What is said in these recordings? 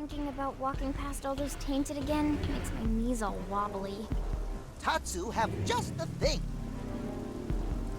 Thinking about walking past all those tainted again makes my knees all wobbly. Tatsu have just the thing.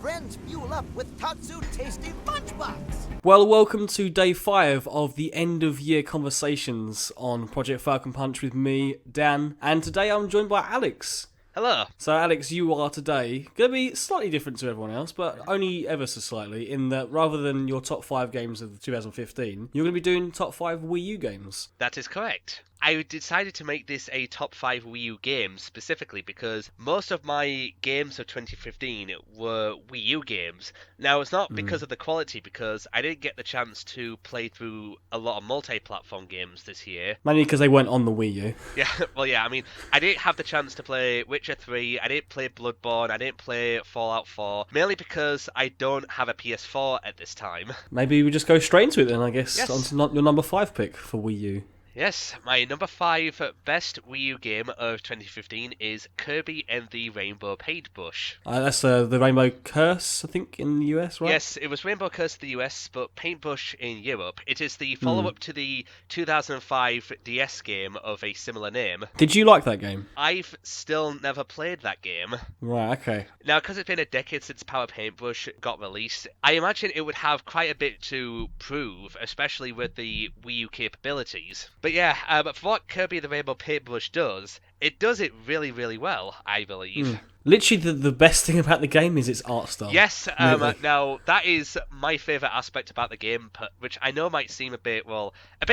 Friends fuel up with Tatsu Tasty Lunchbox. Well, welcome to day 5 of the end of year conversations on Project Falcon Punch with me, Dan, and today I'm joined by Alex. Hello. So Alex, you are today going to be slightly different to everyone else, but only ever so slightly, in that rather than your top 5 games of 2015, you're going to be doing top 5 Wii U games. That is correct. I decided to make this a top 5 Wii U games specifically because most of my games of 2015 were Wii U games. Now, it's not because of the quality, because I didn't get the chance to play through a lot of multi-platform games this year. Mainly because they weren't on the Wii U. Yeah, well, yeah, I mean, I didn't have the chance to play Witcher 3, I didn't play Bloodborne, I didn't play Fallout 4, mainly because I don't have a PS4 at this time. Maybe we just go straight into it then, I guess. Yes. On to your number 5 pick for Wii U. Yes, my number 5 best Wii U game of 2015 is Kirby and the Rainbow Paintbrush. That's the Rainbow Curse, I think, in the US, right? Yes, it was Rainbow Curse in the US, but Paintbrush in Europe. It is the follow-up to the 2005 DS game of a similar name. Did you like that game? I've still never played that game. Right, okay. Now, because it's been a decade since Power Paintbrush got released, I imagine it would have quite a bit to prove, especially with the Wii U capabilities. But yeah, but for what Kirby the Rainbow Paintbrush does, it does it really, really well, I believe. Literally, the best thing about the game is its art style. Yes, Really. now that is my favourite aspect about the game, which I know might seem a bit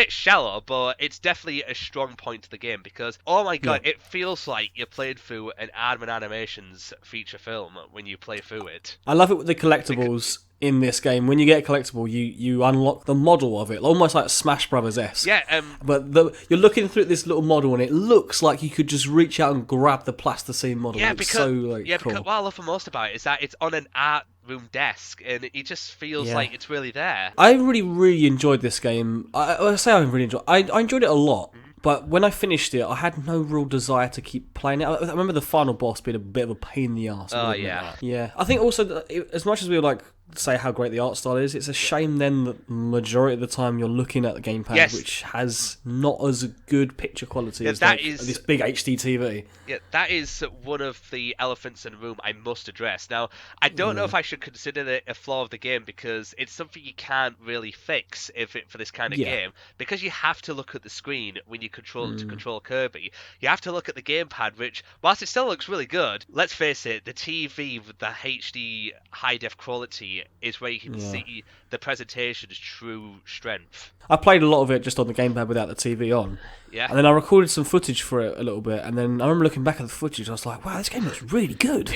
shallow, but it's definitely a strong point to the game because, oh my god, it feels like you played through an Aardman Animations feature film when you play through it. I love it with the collectibles in this game. When you get a collectible, you unlock the model of it, almost like Smash Brothers-esque. Yeah, But you're looking through this little model, and it looks like you could just reach out and grab the plasticine model. yeah, It's because so cool. because what I love the most about it is that it's on an art room desk, and it just feels like it's really there. I really, really enjoyed this game. I say I really enjoyed. I enjoyed it a lot. But when I finished it, I had no real desire to keep playing it. I remember the final boss being a bit of a pain in the arse. Oh, yeah. Yeah. I think also, as much as we would say how great the art style is, it's a shame then that the majority of the time you're looking at the gamepad, which has not as good picture quality as this big HD TV. Yeah, that is one of the elephants in the room I must address. Now, I don't know if I should consider it a flaw of the game because it's something you can't really fix for this kind of game, because you have to look at the screen when you control it to control Kirby. You have to look at the gamepad, which, whilst it still looks really good, let's face it, the TV with the HD high-def quality is where you can see the presentation's true strength. I played a lot of it just on the gamepad without the TV on. Yeah. And then I recorded some footage for it a little bit, and then I remember looking back at the footage, I was like, wow, this game looks really good.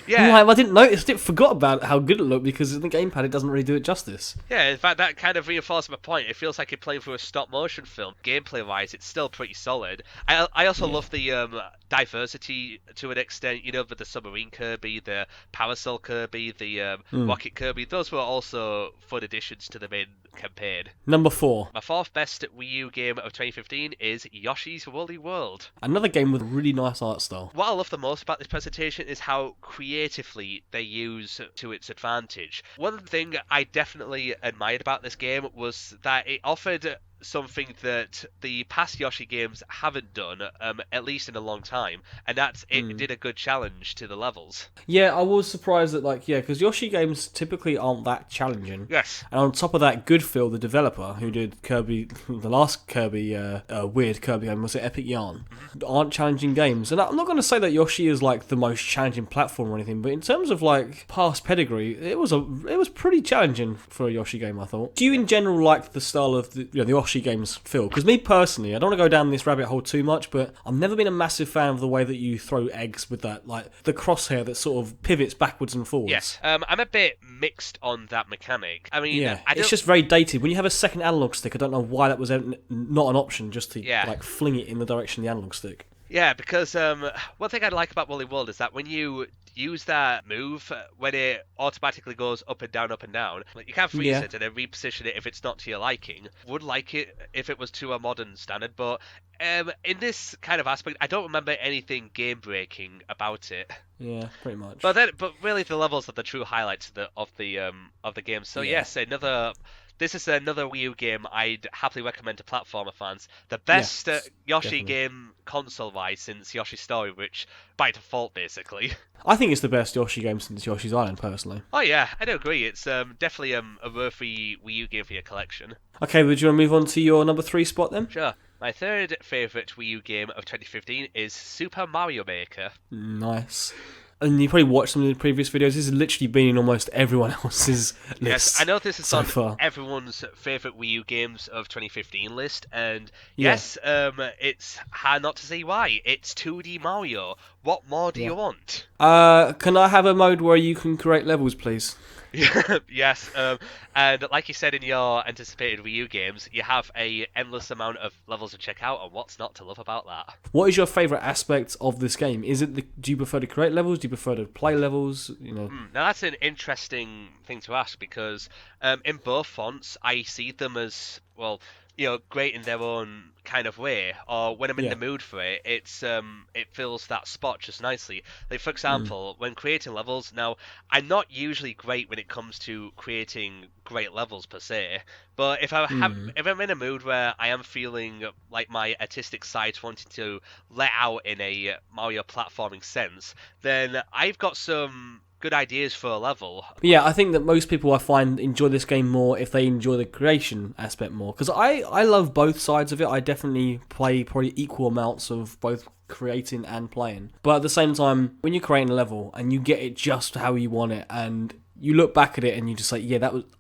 Yeah. I didn't notice, I forgot about how good it looked, because in the gamepad it doesn't really do it justice. Yeah, in fact, that kind of reinforces my point. It feels like you're playing through a stop-motion film. Gameplay-wise, it's still pretty solid. I also love the diversity to an extent, with the submarine Kirby, the parasol Kirby, the rocket Kirby. Those were also fun additions to the main campaign. Number 4. My 4th best Wii U game of 2015 is Yoshi's Woolly World. Another game with really nice art style. What I love the most about this presentation is how creatively they use to its advantage. One thing I definitely admired about this game was that it offered something that the past Yoshi games haven't done, at least in a long time, and that's it did a good challenge to the levels. Yeah, I was surprised that, because Yoshi games typically aren't that challenging. Yes. And on top of that, Goodfill, the developer, who did Kirby, the last Kirby, weird Kirby game, was it Epic Yarn, aren't challenging games. And I'm not going to say that Yoshi is, the most challenging platform or anything, but in terms of, past pedigree, it was pretty challenging for a Yoshi game, I thought. Do you, in general, like the style of the Yoshi games feel? Because me personally, I don't want to go down this rabbit hole too much, but I've never been a massive fan of the way that you throw eggs with that, the crosshair that sort of pivots backwards and forwards. Yes, I'm a bit mixed on that mechanic. I mean, it's just very dated. When you have a second analog stick, I don't know why that was not an option, just to fling it in the direction of the analog stick. Yeah, because one thing I like about Woolly World is that when you use that move, when it automatically goes up and down, you can freeze it and then reposition it if it's not to your liking. Would like it if it was to a modern standard, but in this kind of aspect, I don't remember anything game-breaking about it. Yeah, pretty much. But really, the levels are the true highlights of the game. So yes, another this is another Wii U game I'd happily recommend to platformer fans. The best Yoshi definitely. game console-wise since Yoshi's Story, which by default, basically. I think it's the best Yoshi game since Yoshi's Island, personally. Oh yeah, I do agree. It's definitely a worthy Wii U game for your collection. Okay, would you want to move on to your number 3 spot then? Sure. My third favourite Wii U game of 2015 is Super Mario Maker. Nice. And you probably watched some of the previous videos. This has literally been in almost everyone else's list. Yes, I know this is so on far. everyone's favourite Wii U games of 2015 list, and yes, it's hard not to see why. It's 2D Mario. What more do you want? Can I have a mode where you can create levels, please? Yes, and like you said in your anticipated Wii U games, you have a endless amount of levels to check out, and what's not to love about that? What is your favourite aspect of this game? Is it do you prefer to create levels? Do you prefer to play levels? Now that's an interesting thing to ask because in both fonts, I see them as great in their own kind of way. Or when I'm in the mood for it, it fills that spot just nicely. Like for example, when creating levels, now I'm not usually great when it comes to creating great levels per se. But if if I'm in a mood where I am feeling like my artistic side's wanting to let out in a Mario platforming sense, then I've got some good ideas for a level. Yeah, I think that most people I find enjoy this game more if they enjoy the creation aspect more. Because I love both sides of it. I definitely play probably equal amounts of both creating and playing. But at the same time, when you're creating a level and you get it just how you want it and you look back at it and you just like,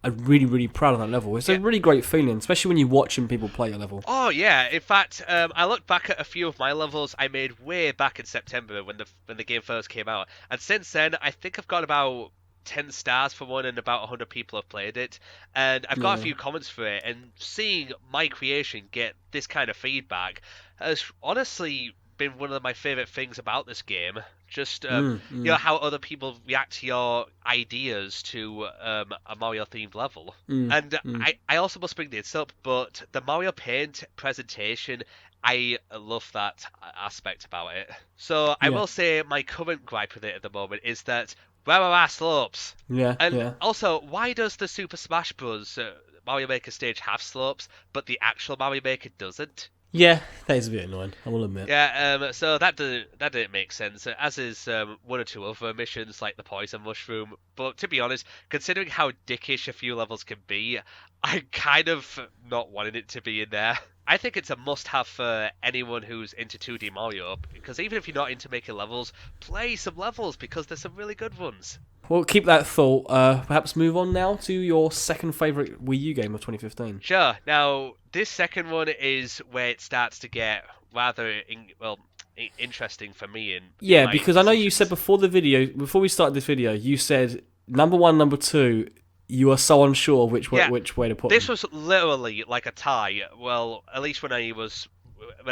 I'm really, really proud of that level. It's a really great feeling, especially when you're watching people play a level. Oh yeah, in fact, I look back at a few of my levels I made way back in September when the game first came out, and since then I think I've got about 10 stars for one and about 100 people have played it, and I've got a few comments for it, and seeing my creation get this kind of feedback has honestly been one of my favourite things about this game. Just how other people react to your ideas to a Mario themed level. And I also must bring this up, but the Mario Paint presentation, I love that aspect about it. So I will say my current gripe with it at the moment is that where are our slopes? Also, why does the Super Smash Bros. Mario Maker stage have slopes, but the actual Mario Maker doesn't? Yeah, that is a bit annoying, I will admit. Yeah, so that didn't make sense, as is one or two other missions like the Poison Mushroom. But to be honest, considering how dickish a few levels can be, I'm kind of not wanting it to be in there. I think it's a must-have for anyone who's into 2D Mario, because even if you're not into making levels, play some levels, because there's some really good ones. Well, keep that thought. Perhaps move on now to your second favourite Wii U game of 2015. Sure. Now, this second one is where it starts to get rather, interesting for me. Because I know you said before we started this video, you said number 1, number 2, you are so unsure which way to put this them. was literally like a tie. Well, at least when I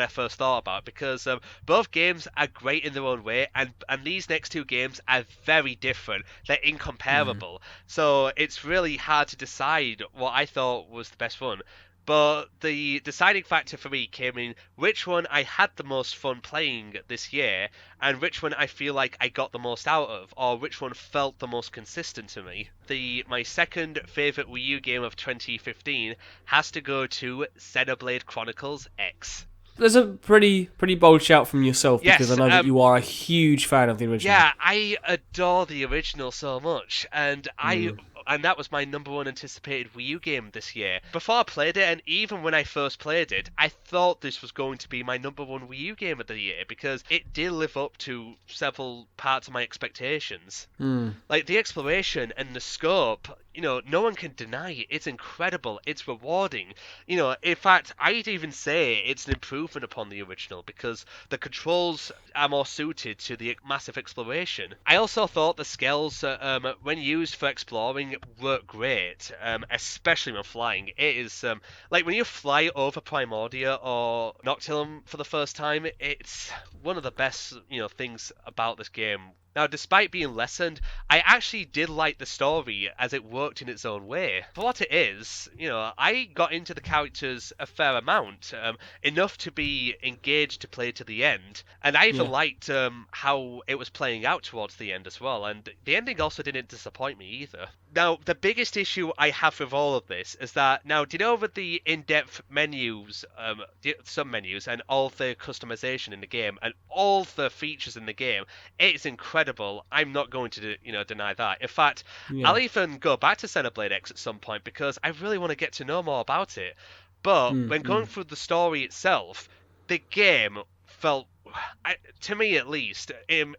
first thought about it, because both games are great in their own way, and these next two games are very different. They're incomparable. So it's really hard to decide what I thought was the best one. But the deciding factor for me came in which one I had the most fun playing this year, and which one I feel like I got the most out of, or which one felt the most consistent to me. My second favourite Wii U game of 2015 has to go to Xenoblade Chronicles X. There's a pretty bold shout from yourself, because Yes, I know that you are a huge fan of the original. Yeah, I adore the original so much, and and that was my number 1 anticipated Wii U game this year. Before I played it, and even when I first played it, I thought this was going to be my number 1 Wii U game of the year, because it did live up to several parts of my expectations. Like the exploration and the scope, no one can deny it. It's incredible. It's rewarding. In fact, I'd even say it's an improvement upon the original, because the controls are more suited to the massive exploration. I also thought the skills, when used for exploring, work great, especially when flying. It is like when you fly over Primordia or Noctilum for the first time, it's one of the best things about this game. Now, despite being lessened, I actually did like the story as it worked in its own way. For what it is, I got into the characters a fair amount, enough to be engaged to play to the end, and I even liked how it was playing out towards the end as well, and the ending also didn't disappoint me either. Now, the biggest issue I have with all of this is that, now, do you know with the in-depth menus, some menus, and all the customization in the game, and all the features in the game, it's incredible. I'm not going to, deny that. In fact, Yeah. I'll even go back to Xenoblade X at some point because I really want to get to know more about it. But when going through the story itself, the game felt, to me at least,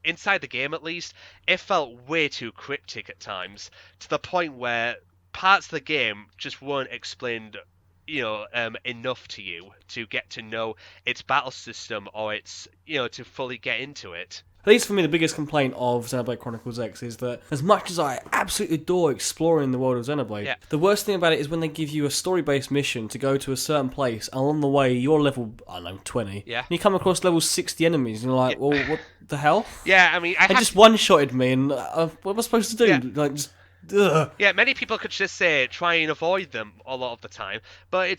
inside the game at least, it felt way too cryptic at times, to the point where parts of the game just weren't explained, enough to you to get to know its battle system or its, to fully get into it. At least for me, the biggest complaint of Xenoblade Chronicles X is that as much as I absolutely adore exploring the world of Xenoblade, the worst thing about it is when they give you a story-based mission to go to a certain place, and along the way, you're level, 20, and you come across level 60 enemies, and you're like, well, what the hell? Yeah, I mean, They just one-shotted me, and what am I supposed to do? Yeah. Like, just... Ugh. Yeah, many people could just say try and avoid them a lot of the time, but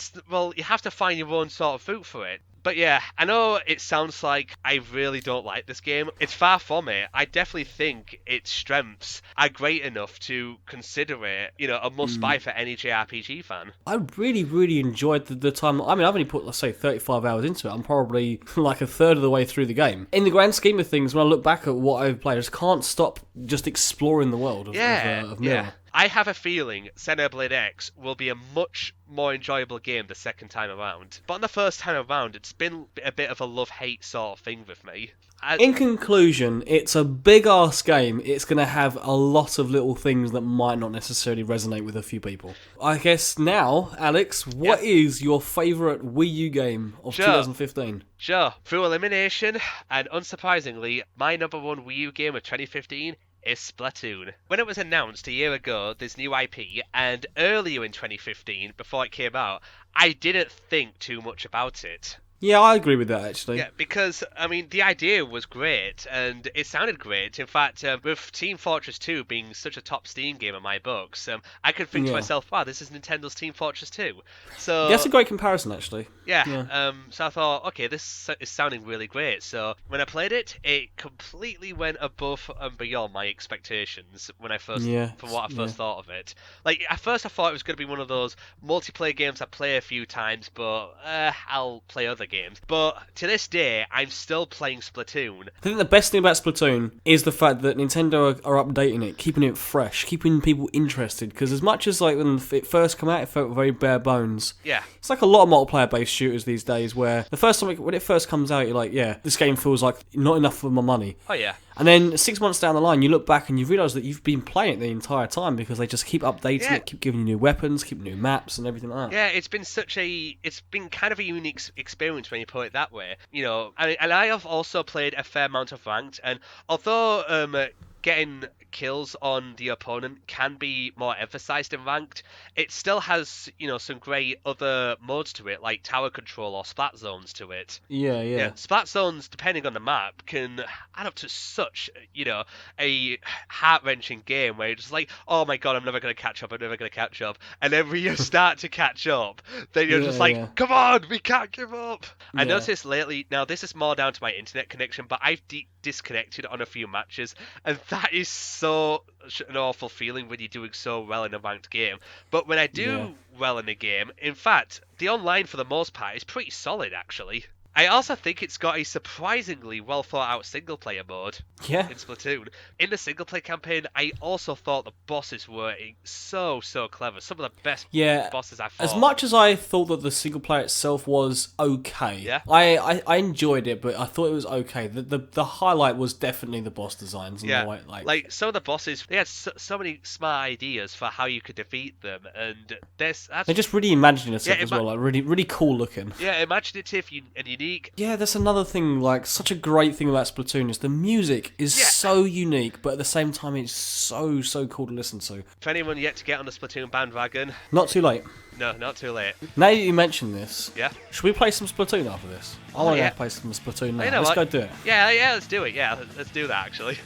you have to find your own sort of route for it. But yeah, I know it sounds like I really don't like this game. It's far from it. I definitely think its strengths are great enough to consider it, a must-buy for any JRPG fan. I really, really enjoyed the time. I mean, I've only put, let's say, 35 hours into it. I'm probably like a third of the way through the game. In the grand scheme of things, when I look back at what I've played, I just can't stop just exploring the world of Mirror. I have a feeling Xenoblade X will be a much more enjoyable game the second time around. But on the first time around, it's been a bit of a love-hate sort of thing with me. In conclusion, it's a big-ass game. It's going to have a lot of little things that might not necessarily resonate with a few people. I guess now, Alex, what is your favourite Wii U game of 2015? Sure. Through elimination, and unsurprisingly, my number one Wii U game of 2015 is Splatoon. When it was announced a year ago, this new IP, and earlier in 2015, before it came out, I didn't think too much about it. Yeah, I agree with that, actually. Yeah, because, I mean, the idea was great, and it sounded great. In fact, with Team Fortress 2 being such a top Steam game in my books, I could think to myself, wow, this is Nintendo's Team Fortress 2. So that's a great comparison, actually. Yeah. So I thought, okay, this is sounding really great. So when I played it, it completely went above and beyond my expectations from what I first thought of it. Like, at first I thought it was going to be one of those multiplayer games I play a few times, but I'll play other games. But to this day, I'm still playing Splatoon. I think the best thing about Splatoon is the fact that Nintendo are updating it, keeping it fresh, keeping people interested. Because as much as like when it first came out, it felt very bare bones. Yeah. It's like a lot of multiplayer-based shooters these days, where the first time when it first comes out, you're like, yeah, this game feels like not enough for my money. Oh yeah. And then 6 months down the line, you look back and you realise that you've been playing it the entire time because they just keep updating it, keep giving you new weapons, keep new maps and everything like that. Yeah, it's been kind of a unique experience when you put it that way. And I have also played a fair amount of ranked, and although getting kills on the opponent can be more emphasized in ranked, it still has, some great other modes to it, like tower control or splat zones to it. Yeah. Splat zones, depending on the map, can add up to such, a heart-wrenching game where you're just like, oh my god, I'm never going to catch up. And then when you start to catch up, then you're just like, come on, we can't give up. I noticed lately, now this is more down to my internet connection, but I've disconnected on a few matches, and that is so an awful feeling when you're doing so well in a ranked game. But when I do well in a game, in fact, the online for the most part is pretty solid actually. I also think it's got a surprisingly well thought out single player mode in Splatoon. In the single player campaign, I also thought the bosses were so clever. Some of the best bosses I fought. As much as I thought that the single player itself was okay, I enjoyed it, but I thought it was okay. The highlight was definitely the boss designs. And the way, like some of the bosses, they had so many smart ideas for how you could defeat them, and they're just really imaginative as well, like really cool looking. Yeah, imaginative and unique. Yeah, that's another thing, like, such a great thing about Splatoon is the music is so unique, but at the same time it's so cool to listen to. For anyone yet to get on the Splatoon bandwagon... Not too late. No, not too late. Now that you mention this, should we play some Splatoon after this? I want to play some Splatoon now. Let's go do it. Yeah, let's do it. Yeah, let's do that, actually.